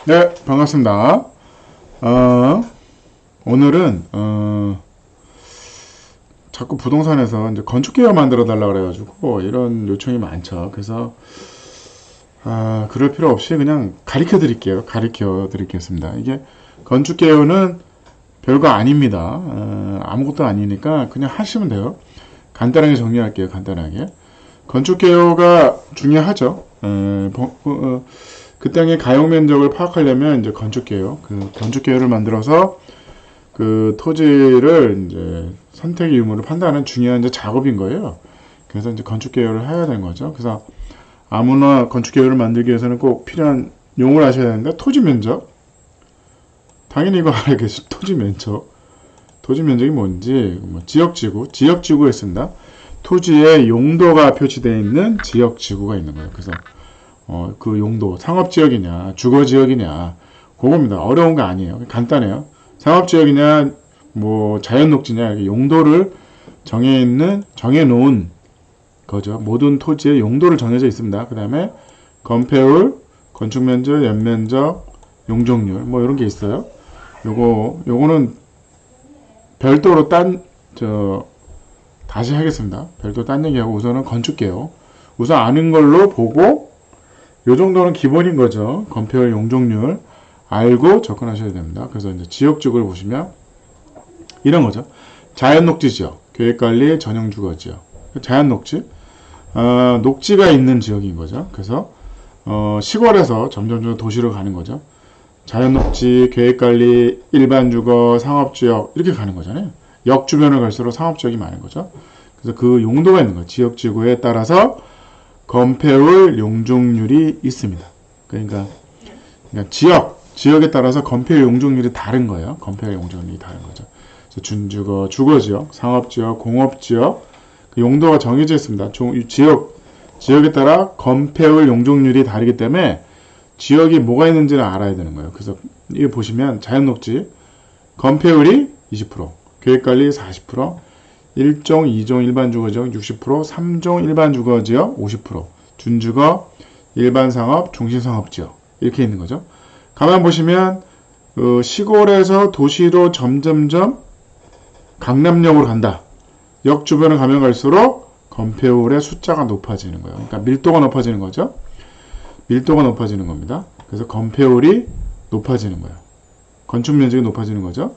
네, 반갑습니다. 오늘은, 자꾸 부동산에서 이제 건축계획 만들어 달라 그래가지고, 이런 요청이 많죠. 그래서, 그럴 필요 없이 그냥 가르쳐 드릴게요. 가르쳐 드리겠습니다. 이게, 건축계획은 별거 아닙니다. 아무것도 아니니까 그냥 하시면 돼요. 간단하게 정리할게요. 간단하게. 건축계획가 중요하죠. 그 땅의 가용 면적을 파악하려면 이제 건축계획, 그 건축계획을 만들어서 그 토지를 이제 선택의 유무를 판단하는 중요한 이제 작업인 거예요. 그래서 이제 건축계획을 해야 되는 거죠. 그래서 아무나 건축계획을 만들기 위해서는 꼭 필요한 용어를 아셔야 되는데 토지 면적. 당연히 이거 알아야겠죠. 토지 면적. 토지 면적이 뭔지, 뭐 지역지구, 지역지구에 쓴다. 토지의 용도가 표시되어 있는 지역지구가 있는 거예요. 그래서 그 용도, 상업지역이냐, 주거지역이냐, 그겁니다. 어려운 거 아니에요. 간단해요. 상업지역이냐, 뭐, 자연녹지냐, 용도를 정해놓은 거죠. 모든 토지의 용도를 정해져 있습니다. 그 다음에, 건폐율, 건축면적, 연면적, 용적률, 뭐, 이런 게 있어요. 요거는 별도로 다시 하겠습니다. 별도로 딴 얘기하고 우선은 건축계요. 우선 아는 걸로 보고, 요 정도는 기본인 거죠. 건폐율, 용적률 알고 접근하셔야 됩니다. 그래서 이제 지역지구를 보시면 이런 거죠. 자연녹지 지역, 계획관리 전용주거지역. 자연녹지, 녹지가 있는 지역인 거죠. 그래서 시골에서 점점 도시로 가는 거죠. 자연녹지, 계획관리, 일반주거, 상업지역 이렇게 가는 거잖아요. 역 주변을 갈수록 상업지역이 많은 거죠. 그래서 그 용도가 있는 거예요. 지역지구에 따라서 건폐율, 용적률이 있습니다. 그러니까 지역에 따라서 건폐율, 용적률이 다른 거예요. 건폐율, 용적률이 다른 거죠. 그래서 준주거, 주거지역, 상업지역, 공업지역 그 용도가 정해져 있습니다. 지역에 따라 건폐율, 용적률이 다르기 때문에 지역이 뭐가 있는지를 알아야 되는 거예요. 그래서 이거 보시면 자연녹지 건폐율이 20%, 계획관리 40%, 1종, 2종 일반주거지역 60%, 3종 일반주거지역 50%, 준주거, 일반상업, 중심상업지역 이렇게 있는 거죠. 가만 보시면 시골에서 도시로 점점점 강남역으로 간다. 역 주변을 가면 갈수록 건폐율의 숫자가 높아지는 거예요. 그러니까 밀도가 높아지는 거죠. 밀도가 높아지는 겁니다. 그래서 건폐율이 높아지는 거예요. 건축 면적이 높아지는 거죠.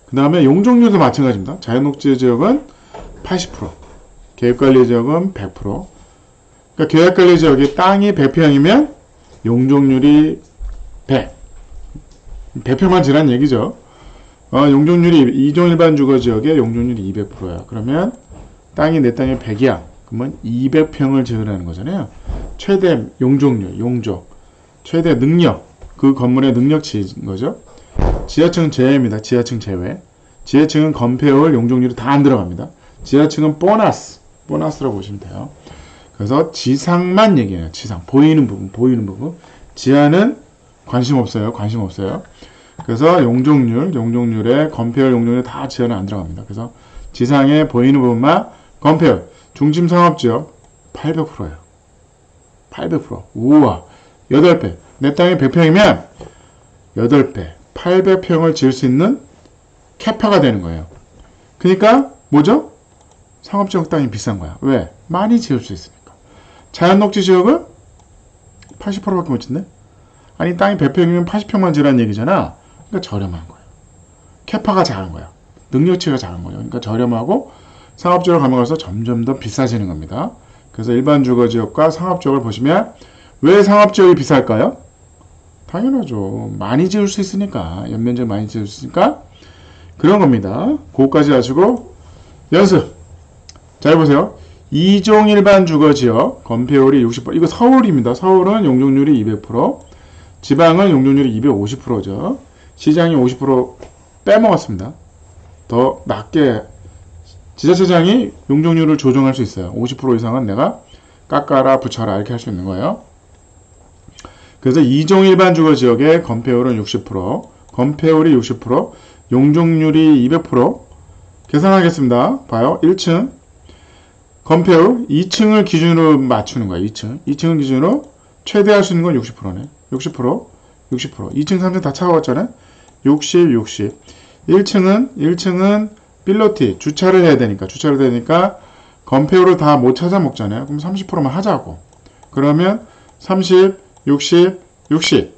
그 다음에 용적률도 마찬가지입니다. 자연녹지 지역은 80%, 계획관리 지역은 100%. 그러니까 계획관리 지역이 땅이 100평이면 용적률이 100. 100평만 지란 얘기죠. 용적률이 2종 일반 주거 지역의 용적률이 200%야. 그러면 내 땅이 100이야. 그러면 200평을 지으라는 거잖아요. 최대 용적률, 최대 능력, 그 건물의 능력치인 거죠. 지하층은 제외입니다. 지하층 제외. 지하층은 건폐율, 용적률이 다 안 들어갑니다. 지하층은 보너스라고 보시면 돼요. 그래서 지상만 얘기해요. 지상. 보이는 부분. 지하는 관심 없어요. 그래서 용적률에 건폐율, 용적률 다 지하는 안 들어갑니다. 그래서 지상에 보이는 부분만 건폐율, 중심 상업지역 800%예요. 800%. 우와. 8배. 내 땅이 100평이면 8배. 800평을 지을 수 있는 캐파가 되는 거예요. 그러니까 뭐죠? 상업지역 땅이 비싼 거야. 왜? 많이 지을 수 있으니까. 자연녹지 지역은 80%밖에 못 짓네? 아니 땅이 100평이면 80평만 지으라는 얘기잖아. 그러니까 저렴한 거예요. 캐파가 작은 거야. 능력치가 작은 거예요. 그러니까 저렴하고 상업지역으로 가면 갈수록 점점 더 비싸지는 겁니다. 그래서 일반 주거지역과 상업지역을 보시면 왜 상업지역이 비쌀까요? 당연하죠. 많이 지을 수 있으니까. 연면적 많이 지을 수 있으니까. 그런 겁니다. 그거까지 하시고, 연습. 잘 보세요. 2종 일반 주거지역, 건폐율이 60%. 이거 서울입니다. 서울은 용적률이 200%. 지방은 용적률이 250%죠. 시장이 50% 빼먹었습니다. 더 낮게, 지자체장이 용적률을 조정할 수 있어요. 50% 이상은 내가 깎아라, 붙여라, 이렇게 할 수 있는 거예요. 그래서 2종 일반 주거 지역의 건폐율은 60%, 건폐율이 60%, 용적률이 200%. 계산하겠습니다. 봐요. 1층 건폐율 2층을 기준으로 맞추는 거예요. 2층을 기준으로 최대할 수 있는 건 60%네. 60%, 60%. 2층, 3층 다 차가웠잖아요. 60, 60. 1층은 필로티, 주차를 해야 되니까, 건폐율을 다 못 찾아 먹잖아요. 그럼 30%만 하자고. 그러면 30, 60, 60.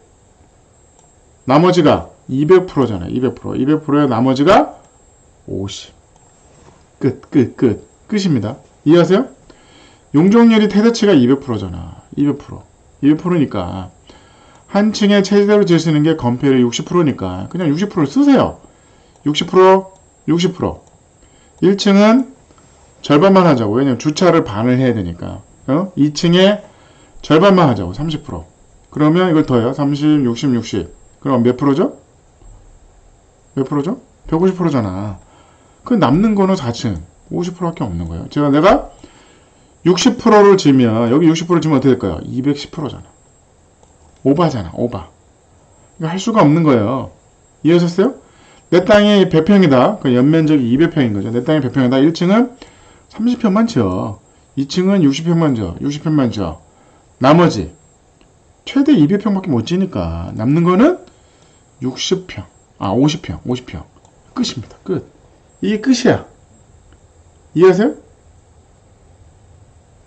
나머지가 200%잖아요. 200%. 200%에 나머지가 50. 끝입니다. 이해하세요? 용적률이 최대치가 200%잖아. 200%. 200%니까. 한 층에 최대로 질 수 있는 게 건폐율이 60%니까 그냥 60%를 쓰세요. 60%, 60%. 1층은 절반만 하자고. 왜냐면 주차를 반을 해야 되니까. 2층에 절반만 하자고. 30%. 그러면 이걸 더해요. 30, 60, 60. 그럼 몇 프로죠? 몇 프로죠? 150%잖아. 그 남는 거는 4층. 50%밖에 없는 거예요. 내가 60%를 지면, 여기 60%를 지면 어떻게 될까요? 210%잖아. 오바잖아, 오바. 이거 할 수가 없는 거예요. 이해하셨어요? 내 땅이 100평이다. 그 연면적이 200평인 거죠. 내 땅이 100평이다. 1층은 30평만 지어. 2층은 60평만 지어. 60평만 지어. 나머지 최대 200평밖에 못 지니까 남는 거는 60평. 50평. 50평. 끝입니다. 끝. 이게 끝이야. 이해하세요?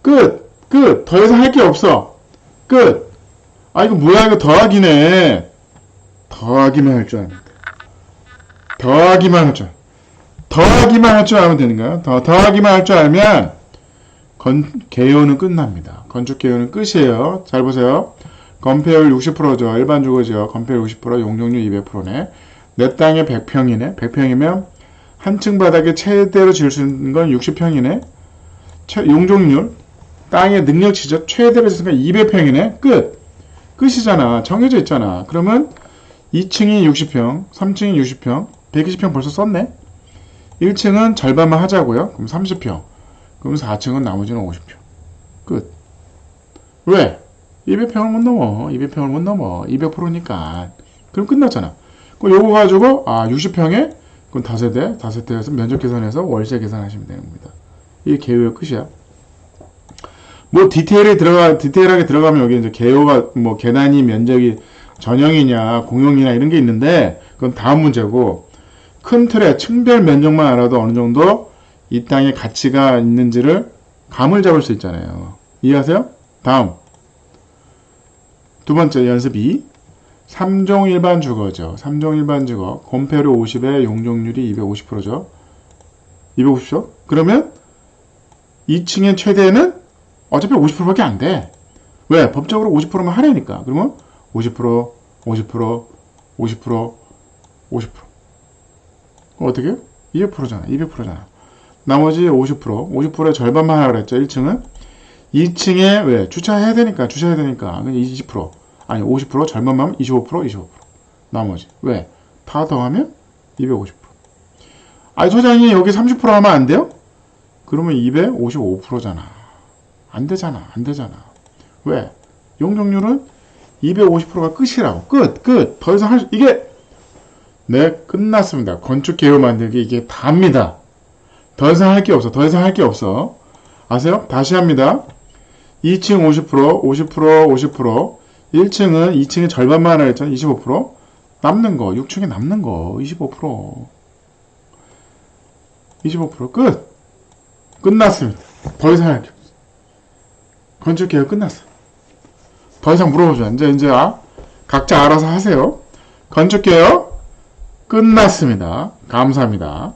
끝. 더 이상 할 게 없어. 끝. 이거 뭐야, 이거 더하기네. 더하기만 할 줄 아는데. 더하기만 할 줄 알면 되는 거예요. 더하기만 할 줄 알면, 개요는 끝납니다. 건축 개요는 끝이에요. 잘 보세요. 건폐율 60%죠. 일반 주거지요. 건폐율 60%, 용적률 200%네. 내 땅에 100평이네. 100평이면, 한 층 바닥에 최대로 지을 수 있는 건 60평이네. 용적률, 땅의 능력치죠. 최대로 지을 수 있는 건 200평이네. 끝이잖아. 정해져 있잖아. 그러면 2층이 60평, 3층이 60평, 120평 벌써 썼네. 1층은 절반만 하자고요. 그럼 30평. 그럼 4층은 나머지는 50평. 끝. 왜? 200평을 못 넘어. 200평을 못 넘어. 200%니까. 그럼 끝났잖아. 그럼 요거 가지고 60평에 그럼 다세대에서 면적 계산해서 월세 계산하시면 되는 겁니다. 이게 개요의 끝이야. 뭐 디테일하게 들어가면 여기 이제 개요가 뭐 계단이 면적이 전형이냐 공용이냐 이런 게 있는데 그건 다음 문제고 큰 틀에 층별 면적만 알아도 어느 정도 이 땅의 가치가 있는지를 감을 잡을 수 있잖아요. 이해하세요? 다음 두 번째 연습 2 3종 일반 주거죠. 3종 일반 주거 건폐율이 50에 용적률이 250%죠. 250죠? 그러면 2층의 최대는 어차피 50%밖에 안 돼. 왜? 법적으로 50%만 하려니까. 그러면 50%, 50%, 50%, 50%. 어떻게 해요? 200%잖아. 200%잖아. 나머지 50%, 50%의 절반만 하라고 그랬죠. 1층은. 2층에 왜? 주차해야 되니까. 20%. 아니 50% 절반만 25%, 25%. 나머지. 왜? 다 더하면 250%. 소장이 여기 30% 하면 안 돼요? 그러면 255%잖아. 안 되잖아. 왜? 용적률은 250%가 끝이라고. 끝. 더 이상 이게, 네, 끝났습니다. 건축 개요 만들기, 이게 다입니다. 더 이상 할 게 없어. 아세요? 다시 합니다. 2층 50%, 50%. 1층은 2층의 절반만 하라 했잖아요. 25%. 남는 거, 6층에 남는 거, 25%. 25% 끝. 끝났습니다. 더 이상 할 게 없어. 건축 개요 끝났어. 더 이상 물어보죠. 이제 각자 알아서 하세요. 건축 개요 끝났습니다. 감사합니다.